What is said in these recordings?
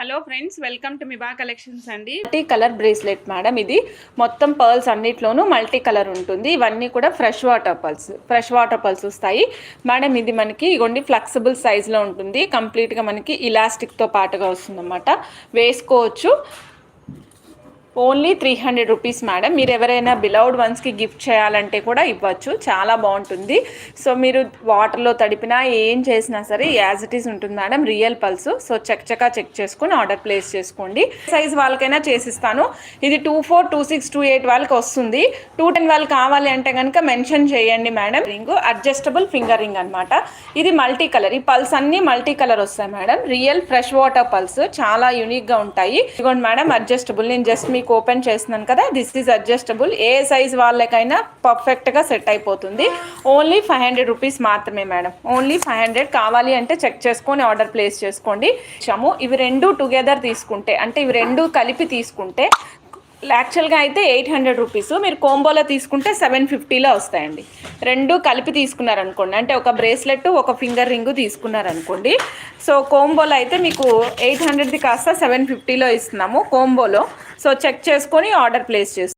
Hello friends, welcome to Miba collections అండి. Multi colour bracelet madam, ఇది మొత్తం pearls అన్నిట్లోనూ మల్టీ కలర్ ఉంటుంది. ఇవన్నీ కూడా ఫ్రెష్ వాటర్ పర్ల్స్ వస్తాయి మేడం. ఇది మనకి ఇగోండి ఫ్లెక్సిబుల్ సైజ్లో ఉంటుంది. కంప్లీట్గా మనకి ఇలాస్టిక్తో పాటుగా వస్తుంది అన్నమాట. వేసుకోవచ్చు. Only 300 rupees madam. మీరు ఎవరైనా బిలౌడ్ వన్స్కి గిఫ్ట్ చేయాలంటే కూడా ఇవ్వచ్చు. చాలా బాగుంటుంది. సో మీరు వాటర్లో తడిపినా ఏం చేసినా సరే యాజ్ ఇట్ ఈస్ ఉంటుంది madam. Real pearls. So check చేసుకుని ఆర్డర్ ప్లేస్ చేసుకోండి. సైజ్ వాళ్ళకైనా చేసిస్తాను. ఇది 24, 26, 28 వాళ్ళకి వస్తుంది. 210 వాళ్ళు కావాలి అంటే కనుక మెన్షన్ చేయండి madam. Ring adjustable finger ring అనమాట. ఇది మల్టీ కలర్. ఈ పల్స్ అన్ని మల్టీ కలర్ వస్తాయి madam. Real fresh water pulse చాలా యూనిక్గా ఉంటాయి. ఇదిగోండి మేడం, అడ్జస్టబుల్. నేను జస్ట్ మీకు ఓపెన్ చేస్తున్నాను కదా, this is adjustable. A size వాళ్ళకైనా పర్ఫెక్ట్గా సెట్ అయిపోతుంది. ఓన్లీ 500 రూపీస్ మాత్రమే మేడం. ఓన్లీ 500. కావాలి అంటే చెక్ చేసుకొని ఆర్డర్ ప్లేస్ చేసుకోండి. ఇవి రెండు టుగెదర్ తీసుకుంటే, అంటే ఇవి రెండు కలిపి తీసుకుంటే యాక్చువల్గా అయితే 800 రూపీస్. మీరు కోంబోలో తీసుకుంటే 750లో వస్తాయండి. రెండు కలిపి తీసుకున్నారనుకోండి, అంటే ఒక బ్రేస్లెట్ ఒక ఫింగర్ రింగు తీసుకున్నారనుకోండి. సో కోంబోలో అయితే మీకు 800ది కాస్త 750లో ఇస్తున్నాము కోంబోలో. సో చెక్ చేసుకొని ఆర్డర్ ప్లేస్ చేసుకోండి.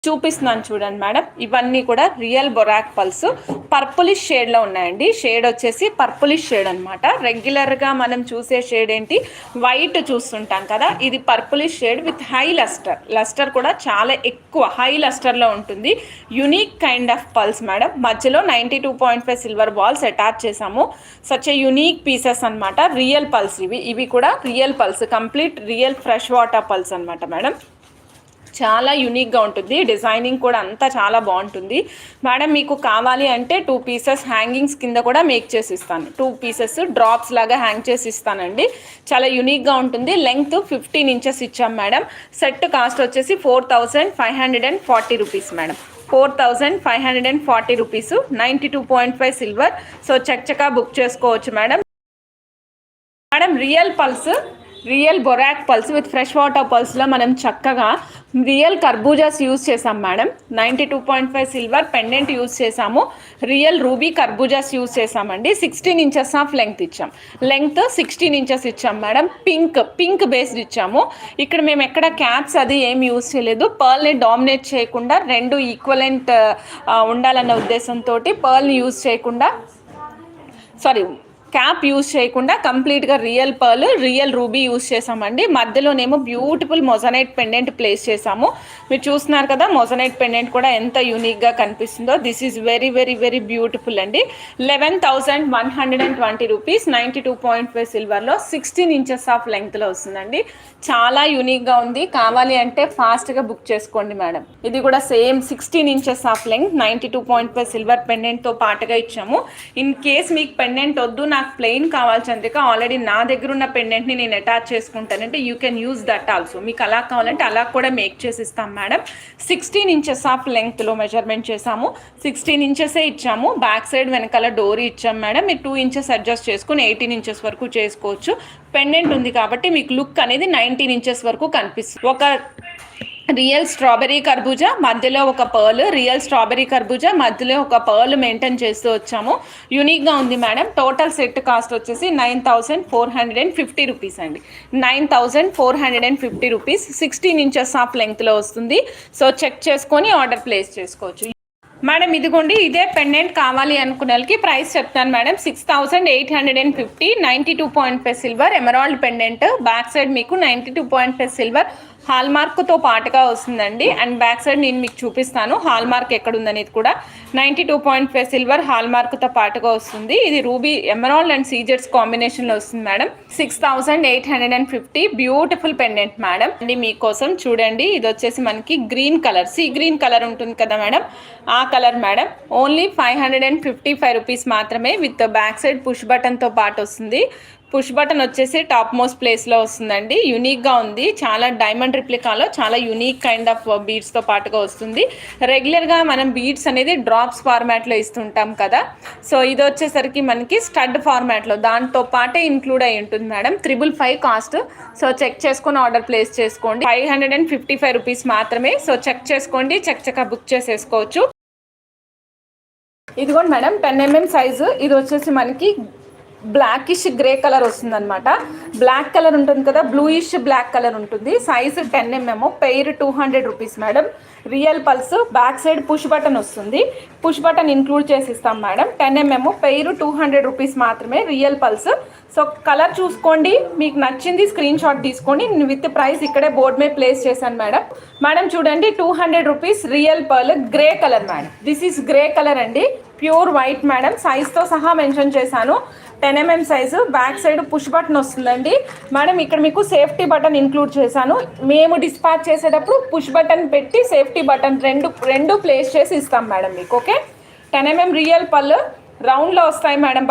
చూపిస్తున్నాను చూడండి మేడం. ఇవన్నీ కూడా రియల్ బొరాక్ పల్స్ పర్పులిష్ షేడ్లో ఉన్నాయండి. షేడ్ వచ్చేసి పర్పులిష్ షేడ్ అనమాట. రెగ్యులర్గా మనం చూసే షేడ్ ఏంటి, వైట్ చూస్తుంటాం కదా, ఇది purplish shade with high lustre కూడా చాలా ఎక్కువ హై లస్టర్లో ఉంటుంది. Unique kind of pulse madam. మధ్యలో 92.5 సిల్వర్ బాల్స్ అటాచ్ చేసాము. సచ్ ఏ యునిక్ పీసెస్ అనమాట. రియల్ పల్స్ ఇవి కూడా real pulse, complete real fresh water pulse అనమాట మేడం. చాలా యూనిక్గా ఉంటుంది. డిజైనింగ్ కూడా అంతా చాలా బాగుంటుంది మేడం. మీకు కావాలి అంటే 2 పీసెస్ హ్యాంగింగ్స్ కింద కూడా మేక్ చేసి ఇస్తాను. 2 పీసెస్ డ్రాప్స్ లాగా హ్యాంగ్ చేసి ఇస్తానండి. చాలా యూనిక్గా ఉంటుంది. లెంగ్త్ 15 ఇంచెస్ ఇచ్చాం మేడం. సెట్ కాస్ట్ వచ్చేసి 4540 rupees madam. 4540 rupees. 92.5 silver. So చక్కగా బుక్ చేసుకోవచ్చు madam. Real baroque pearls with fresh water పల్స్లో మనం చక్కగా రియల్ కర్బూజాస్ యూజ్ చేసాం మేడం. 92.5 సిల్వర్ పెండెంట్ యూజ్ చేసాము. రియల్ రూబీ కర్బూజాస్ యూజ్ చేసామండి. 16 ఇంచెస్ ఆఫ్ లెంగ్త్ ఇచ్చాం. లెంగ్త్ 16 ఇంచెస్ ఇచ్చాం మేడం. పింక్ బేస్డ్ ఇచ్చాము. ఇక్కడ మేము ఎక్కడ క్యాప్స్ అది ఏం యూజ్ చేయలేదు. పర్ల్ని డామినేట్ చేయకుండా, రెండు ఈక్వలెంట్ ఉండాలన్న ఉద్దేశంతో పర్ల్ని యూజ్ చేయకుండా, క్యాప్ యూజ్ చేయకుండా కంప్లీట్గా real pearl, real ruby use చేసామండి. మధ్యలోనేమో బ్యూటిఫుల్ మొజనైట్ పెండెంట్ ప్లేస్ చేసాము. మీరు చూస్తున్నారు కదా, మొజనైట్ పెండెంట్ కూడా ఎంత యూనిక్గా కనిపిస్తుందో. This is very very very beautiful అండి. 11,120 రూపీస్. 92.5 సిల్వర్లో 16 ఇంచెస్ ఆఫ్ లెంగ్త్లో వస్తుందండి. చాలా యూనిక్గా ఉంది. కావాలి అంటే ఫాస్ట్గా బుక్ చేసుకోండి మేడం. ఇది కూడా same 16 inches of length, 92.5 silver పెండెంట్తో పాటుగా ఇచ్చాము. ఇన్ కేస్ మీకు పెండెంట్ వద్దు, నాకు ప్లెయిన్ కావాలి చంద్రిక, ఆల్రెడీ నా దగ్గర ఉన్న పెండెంట్ని నేను అటాచ్ చేసుకుంటానంటే you can use that also. మీకు అలా కావాలంటే అలా కూడా మేక్ చేసి ఇస్తాం మేడం. 16 ఇంచెస్ ఆఫ్ లెంగ్త్లో మెజర్మెంట్ చేసాము. 16 ఇంచెసే ఇచ్చాము. బ్యాక్ సైడ్ వెనకాల డోరీ ఇచ్చాం మేడం. మీరు 2 ఇంచెస్ అడ్జస్ట్ చేసుకుని 18 ఇంచెస్ వరకు చేసుకోవచ్చు. పెండెంట్ ఉంది కాబట్టి మీకు లుక్ అనేది 19 ఇంచెస్ వరకు కనిపిస్తుంది. ఒక రియల్ స్ట్రాబెరీ కర్బూజా, మధ్యలో ఒక పర్ల్, రియల్ స్ట్రాబెరీ కర్బూజా మధ్యలో ఒక పర్ల్ మెయింటైన్ చేస్తూ వచ్చాము. యూనిక్గా ఉంది మేడం. టోటల్ సెట్ కాస్ట్ వచ్చేసి 9,450 రూపీస్ అండి. 9,450 రూపీస్. 16 ఇంచెస్ ఆఫ్ లెంగ్త్లో వస్తుంది. సో చెక్ చేసుకొని ఆర్డర్ ప్లేస్ చేసుకోవచ్చు మేడం. ఇదిగోండి, ఇదే పెండెంట్ కావాలి అనుకునే వాళ్ళకి ప్రైస్ చెప్తాను madam. 6,850. 92.5 silver emerald pendant. Back side మీకు 92.5 సిల్వర్ హాల్ మార్క్తో పాటుగా వస్తుందండి. అండ్ బ్యాక్ సైడ్ నేను మీకు చూపిస్తాను హాల్ మార్క్ ఎక్కడుందనేది కూడా. 92.5 సిల్వర్ హాల్ మార్క్తో పాటుగా వస్తుంది. ఇది రూబీ ఎమరాల్డ్ అండ్ సీజెట్స్ కాంబినేషన్లో వస్తుంది మేడం. 6,850. Beautiful pendant madam. అండి మీకోసం చూడండి, ఇది వచ్చేసి మనకి green colour, sea green colour ఉంటుంది కదా మేడం, ఆ కలర్ మేడం. ఓన్లీ 555 రూపీస్ మాత్రమే. విత్ బ్యాక్ సైడ్ పుష్ బటన్తో పాటు వస్తుంది. పుష్ బటన్ వచ్చేసి టాప్ మోస్ట్ ప్లేస్లో వస్తుందండి. యూనిక్గా ఉంది. చాలా డైమండ్ రిప్లికాలో చాలా యూనిక్ కైండ్ ఆఫ్ బీడ్స్తో పాటుగా వస్తుంది. రెగ్యులర్గా మనం బీడ్స్ అనేది డ్రాప్స్ ఫార్మాట్లో ఇస్తుంటాం కదా. సో ఇది వచ్చేసరికి మనకి స్టడ్ ఫార్మాట్లో దాంతో పాటే ఇంక్లూడ్ అయి ఉంటుంది మేడం. 555 కాస్ట్. సో చెక్ చేసుకొని ఆర్డర్ ప్లేస్ చేసుకోండి. 555 రూపీస్ మాత్రమే. సో చెక్ చేసుకోండి, చక్కగా బుక్ చేసేసుకోవచ్చు. ఇదిగోండి మేడం, 10 mm సైజు. ఇది వచ్చేసి మనకి బ్లాకిష్ గ్రే కలర్ వస్తుంది అనమాట. బ్లాక్ కలర్ ఉంటుంది కదా, బ్లూయిష్ బ్లాక్ కలర్ ఉంటుంది. Size 10 mm, pair 200 rupees madam. Real pulse, back side push button వస్తుంది. పుష్ బటన్ ఇంక్లూడ్ చేసి ఇస్తాం మేడం. 10 mm, పెయిర్ 200 రూపీస్ మాత్రమే, రియల్ పల్స్. సో కలర్ చూసుకోండి, మీకు నచ్చింది స్క్రీన్ షాట్ తీసుకోండి. నేను విత్ ప్రైస్ ఇక్కడే బోర్డ్ మీద ప్లేస్ చేశాను మేడం. మేడం చూడండి, 200 rupees real pearl grey colour madam. This is grey colour అండి, ప్యూర్ వైట్ మేడం. సైజ్తో సహా మెన్షన్ చేశాను. 10 mm size, back side push button వస్తుందండి మేడం. ఇక్కడ మీకు సేఫ్టీ బటన్ ఇంక్లూడ్ చేశాను. మేము డిస్పాచ్ చేసేటప్పుడు పుష్ బటన్ పెట్టి సేఫ్టీ బటన్ రెండు ప్లేస్ చేసి ఇస్తాం మేడం మీకు. ఓకే, 10 mm రియల్ పళ్ళు రౌండ్లో వస్తాయి మేడం,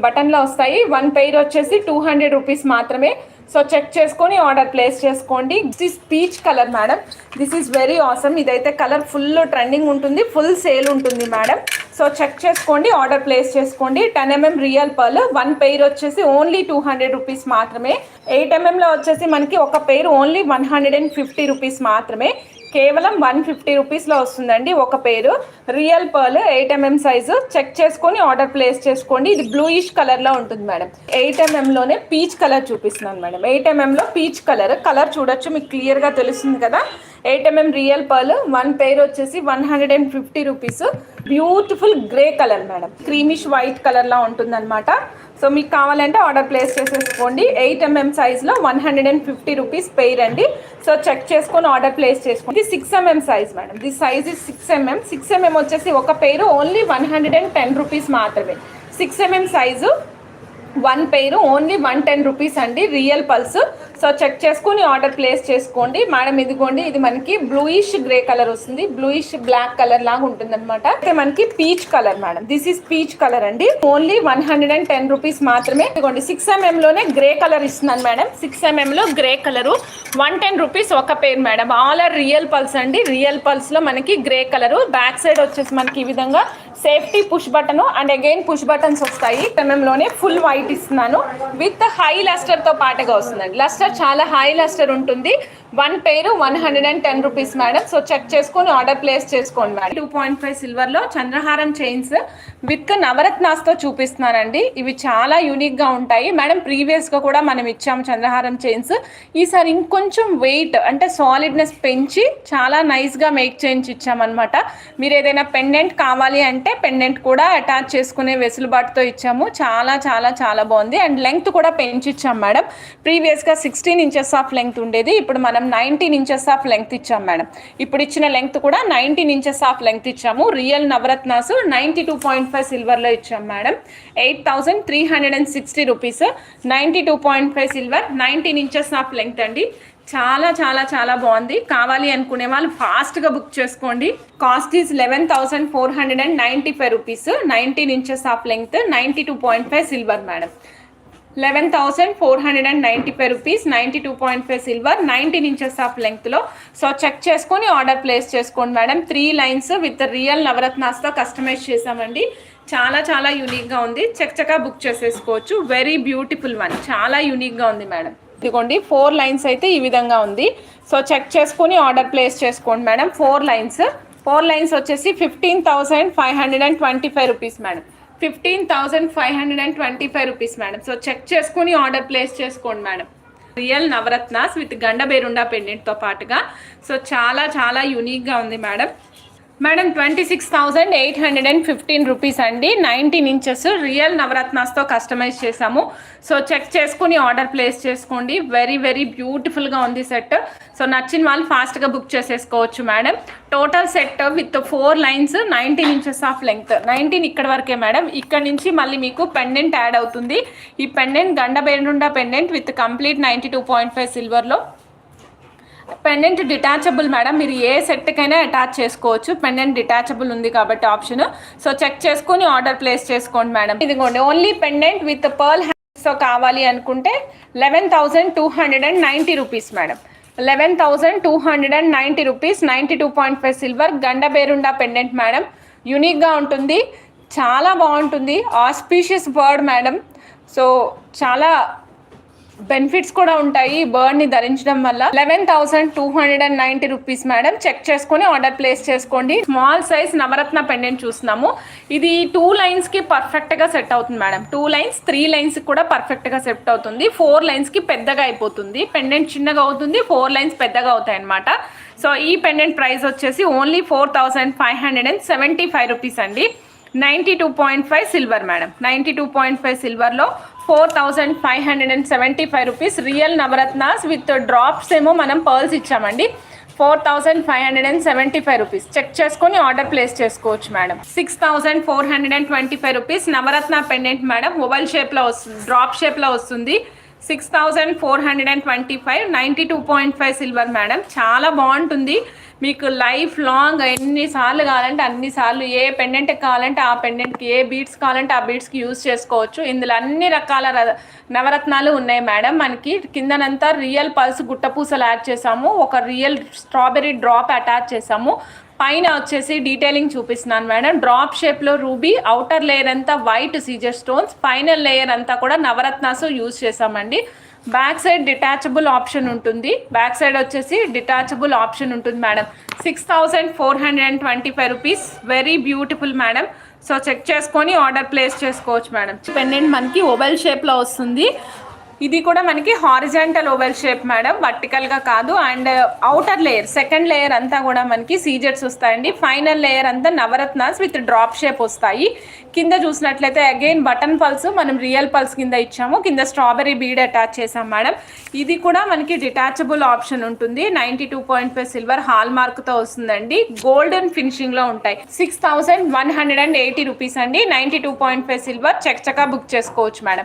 బటన్లో వస్తాయి. 1 పెయిర్ వచ్చేసి 200 రూపీస్ మాత్రమే. సో చెక్ చేసుకొని ఆర్డర్ ప్లేస్ చేసుకోండి. This is peach colour madam. This is very awesome. ఇదైతే కలర్ ఫుల్ ట్రెండింగ్ ఉంటుంది, ఫుల్ సేల్ ఉంటుంది మేడం. సో చెక్ చేసుకోండి, ఆర్డర్ ప్లేస్ చేసుకోండి. 10 mm రియల్ పర్ల్, 1 పెయిర్ వచ్చేసి ఓన్లీ 200 రూపీస్ మాత్రమే. 8 mmలో వచ్చేసి మనకి ఒక పెయిర్ ఓన్లీ 150 రూపీస్ మాత్రమే. కేవలం 150 రూపీస్లో వస్తుందండి ఒక పేరు. Real pearl 8 mm size. Check చేసుకొని ఆర్డర్ ప్లేస్ చేసుకోండి. ఇది బ్లూయిష్ కలర్లో ఉంటుంది మేడం. 8 mmలోనే పీచ్ కలర్ చూపిస్తున్నాను మేడం. 8 mmలో పీచ్ కలర్ చూడొచ్చు, మీకు క్లియర్గా తెలుస్తుంది కదా. 8 mm రియల్ పర్ల్, 1 పెయిర్ వచ్చేసి 150 rupees. Beautiful grey colour madam, creamish white కలర్లా ఉంటుంది అనమాట. సో మీకు కావాలంటే ఆర్డర్ ప్లేస్ చేసేసుకోండి. 8 mm సైజ్లో 150 రూపీస్ పెయిర్ అండి. సో చెక్ చేసుకొని ఆర్డర్ ప్లేస్ చేసుకోండి. 6 mm size madam. The size is 6 mm. 6 mm వచ్చేసి ఒక పెయిర్ ఓన్లీ 110 రూపీస్ మాత్రమే. 6 mm size, 1 pair only 110 rupees అండి, రియల్ పల్స్. సో చెక్ చేసుకుని ఆర్డర్ ప్లేస్ చేసుకోండి మేడం. ఇదిగోండి, ఇది మనకి బ్లూయిష్ గ్రే కలర్ వస్తుంది, బ్లూయిష్ బ్లాక్ కలర్ లాగా ఉంటుంది అనమాట. అయితే మనకి peach colour madam. This is peach colour అండి, ఓన్లీ 110 రూపీస్ మాత్రమే. ఇదిగోండి 6 mm లోనే గ్రే కలర్ ఇస్తున్నాను మేడం. 6 mm లో గ్రే కలరు 110 రూపీస్ ఒక pair madam. All are real pearls అండి. రియల్ పల్స్ లో మనకి గ్రే కలరు. బ్యాక్ సైడ్ వచ్చేసి మనకి ఈ విధంగా safety push button and again push buttons వస్తాయి. 10 mm లోనే ఫుల్ వైట్ ఇస్తున్నాను విత్ హై లస్టర్ తో పాటుగా వస్తుందండి. లస్టర్ చాలా హై లస్టర్ ఉంటుంది. 1 pair 110 rupees madam. So check చేసుకొని ఆర్డర్ ప్లేస్ చేసుకోండి మేడం. 2.5 సిల్వర్ లో చంద్రహారం చైన్స్ విత్ నవరత్నాస్ తో చూపిస్తున్నానండి. ఇవి చాలా యూనిక్ గా ఉంటాయి మేడం. ప్రీవియస్ గా కూడా మనం ఇచ్చాము చంద్రహారం చైన్స్. ఈసారి ఇంకొంచెం వెయిట్ అంటే సాలిడ్నెస్ పెంచి చాలా నైస్ గా మేక్ చేయించి ఇచ్చామన్నమాట. మీరు ఏదైనా పెండెంట్ కావాలి అంటే పెండెంట్ కూడా అటాచ్ చేసుకునే వెసులుబాటుతో ఇచ్చాము. చాలా చాలా చాలా బాగుంది. అండ్ లెంగ్త్ కూడా పెంచి ఇచ్చాం మేడం. ప్రీవియస్ గా 16 ఇంచెస్ ఆఫ్ లెంగ్త్ ఉండేది, ఇప్పుడు మనం 19 ఇంచెస్ ఆఫ్ లెంగ్త్ ఇచ్చాం మేడం. ఇప్పుడు ఇచ్చిన లెంగ్త్ కూడా 19 ఇంచెస్ ఆఫ్ లెంగ్త్ ఇచ్చాము. రియల్ నవరత్నాస్ 92.5 సిల్వర్లో ఇచ్చాం madam. 8,360 rupees. 92.5 silver, 19 inches of length అండి. చాలా చాలా చాలా బాగుంది. కావాలి అనుకునే వాళ్ళు ఫాస్ట్గా బుక్ చేసుకోండి. Cost is 11,495 rupees. 19 inches of length, 92.5 silver madam. 11,495 rupees, 92.5 silver, 19 inches of లెంగ్త్లో. సో చెక్ చేసుకొని ఆర్డర్ ప్లేస్ చేసుకోండి మేడం. 3 లైన్స్ విత్ రియల్ నవరత్నాస్తో కస్టమైజ్ చేసామండి. చాలా చాలా యూనిక్గా ఉంది. చక్కగా బుక్ చేసేసుకోవచ్చు. వెరీ బ్యూటిఫుల్ వన్, చాలా యూనిక్గా ఉంది మేడం. ఇదిగోండి 4 లైన్స్ అయితే ఈ విధంగా ఉంది. సో చెక్ చేసుకొని ఆర్డర్ ప్లేస్ చేసుకోండి మేడం. 4 లైన్స్ వచ్చేసి 15,525 rupees madam. 15,525 rupees madam. So check చేసుకుని ఆర్డర్ ప్లేస్ చేసుకోండి madam. Real navaratnas with Ganda Berunda పెండెంట్తో పాటుగా. సో చాలా చాలా యూనిక్గా ఉంది మేడం. 26,815 రూపీస్ అండి. 19 ఇంచెస్ రియల్ నవరత్నాస్తో కస్టమైజ్ చేసాము. సో చెక్ చేసుకుని ఆర్డర్ ప్లేస్ చేసుకోండి. వెరీ వెరీ బ్యూటిఫుల్గా ఉంది సెట్. సో నచ్చిన వాళ్ళు ఫాస్ట్గా బుక్ చేసేసుకోవచ్చు madam. Total set with 4 lines, 19 inches of length. 19 ఇక్కడ వరకే మేడం. ఇక్కడ నుంచి మళ్ళీ మీకు పెండెంట్ యాడ్ అవుతుంది. ఈ pendant Gandaberunda pendant with complete 92.5 సిల్వర్లో. Pendant detachable madam. మీరు ఏ సెట్కైనా అటాచ్ చేసుకోవచ్చు. పెండెంట్ డిటాచబుల్ ఉంది కాబట్టి ఆప్షన్. సో చెక్ చేసుకుని ఆర్డర్ ప్లేస్ చేసుకోండి మేడం. ఇదిగోండి ఓన్లీ పెండెంట్ విత్ పర్ల్ హ్యాండ్స్తో కావాలి అనుకుంటే 11,290 రూపీస్ మేడం. 11,290 రూపీస్, 92.5 సిల్వర్, గండ బేరుండా పెండెంట్ మేడం. యూనిక్గా ఉంటుంది, చాలా బాగుంటుంది. Auspicious bird madam. సో చాలా బెనిఫిట్స్ కూడా ఉంటాయి బర్డ్ ని ధరించడం వల్ల. 11,290 రూపీస్ మేడం. చెక్ చేసుకొని ఆర్డర్ ప్లేస్ చేసుకోండి. స్మాల్ సైజ్ నవరత్న పెండెంట్ చూస్తున్నాము. ఇది 2 లైన్స్ కి పర్ఫెక్ట్ గా సెట్ అవుతుంది మేడం. 2 లైన్స్ 3 లైన్స్ కూడా పర్ఫెక్ట్ గా సెట్ అవుతుంది. 4 లైన్స్ కి పెద్దగా అయిపోతుంది. పెండెంట్ చిన్నగా అవుతుంది, 4 లైన్స్ పెద్దగా అవుతాయి అనమాట. సో ఈ పెండెంట్ ప్రైస్ వచ్చేసి ఓన్లీ 4,575 రూపీస్ అండి. 92.5 సిల్వర్ మేడం. 92.5 సిల్వర్లో 4,575 rupees. Real navaratnas with drops ఏమో మనం పర్ల్స్ ఇచ్చామండి. 4,575 రూపీస్. చెక్ చేసుకొని ఆర్డర్ ప్లేస్ చేసుకోవచ్చు madam. 6,425 rupees navaratna pendant madam. Oval షేప్లో వస్తుంది, డ్రాప్ షేప్లో వస్తుంది. 6,425, 92.5 సిల్వర్ మేడం. చాలా బాగుంటుంది. మీకు లైఫ్ లాంగ్ ఎన్నిసార్లు కావాలంటే అన్నిసార్లు, ఏ పెండెంట్ కావాలంటే ఆ పెండెంట్కి, ఏ బీడ్స్ కావాలంటే ఆ బీడ్స్కి యూజ్ చేసుకోవచ్చు. ఇందులో అన్ని రకాల నవరత్నాలు ఉన్నాయి మేడం. మనకి కిందనంతా రియల్ పల్స్ గుట్టపూసలు యాడ్ చేసాము, ఒక రియల్ స్ట్రాబెర్రీ డ్రాప్ అటాచ్ చేసాము. పైన వచ్చేసి డీటెయిలింగ్ చూపిస్తున్నాను మేడం. డ్రాప్ షేప్లో రూబీ, అవుటర్ లేయర్ అంతా white CZ stones, final layer అంతా కూడా నవరత్నాస్ యూజ్ చేసామండి. బ్యాక్ సైడ్ డిటాచబుల్ ఆప్షన్ ఉంటుంది. బ్యాక్ సైడ్ వచ్చేసి డిటాచబుల్ ఆప్షన్ ఉంటుంది madam. 6,425 rupees. Very beautiful madam. So check చేసుకొని ఆర్డర్ ప్లేస్ చేసుకోవచ్చు మేడం. పెండెంట్ మనకి ఓవెల్ షేప్లో వస్తుంది. ఇది కూడా మనకి హారిజాంటల్ ఓవెల్ షేప్ మేడం, వర్టికల్గా కాదు. And outer layer, second layer అంతా కూడా మనకి సీజెట్స్ వస్తాయండి. ఫైనల్ లేయర్ అంతా నవరత్నాస్ విత్ డ్రాప్ షేప్ వస్తాయి. కింద చూసినట్లయితే అగైన్ బటన్ పల్స్ మనం రియల్ పల్స్ కింద ఇచ్చాము. కింద స్ట్రాబెర్రీ బీడ్ అటాచ్ చేసాం మేడం. ఇది కూడా మనకి డిటాచబుల్ ఆప్షన్ ఉంటుంది. 92.5 సిల్వర్ హాల్ మార్క్తో వస్తుందండి. గోల్డెన్ ఫినిషింగ్లో ఉంటాయి. 6,180 రూపీస్ అండి. 92.5 సిల్వర్. చక్కగా బుక్ చేసుకోవచ్చు మేడం.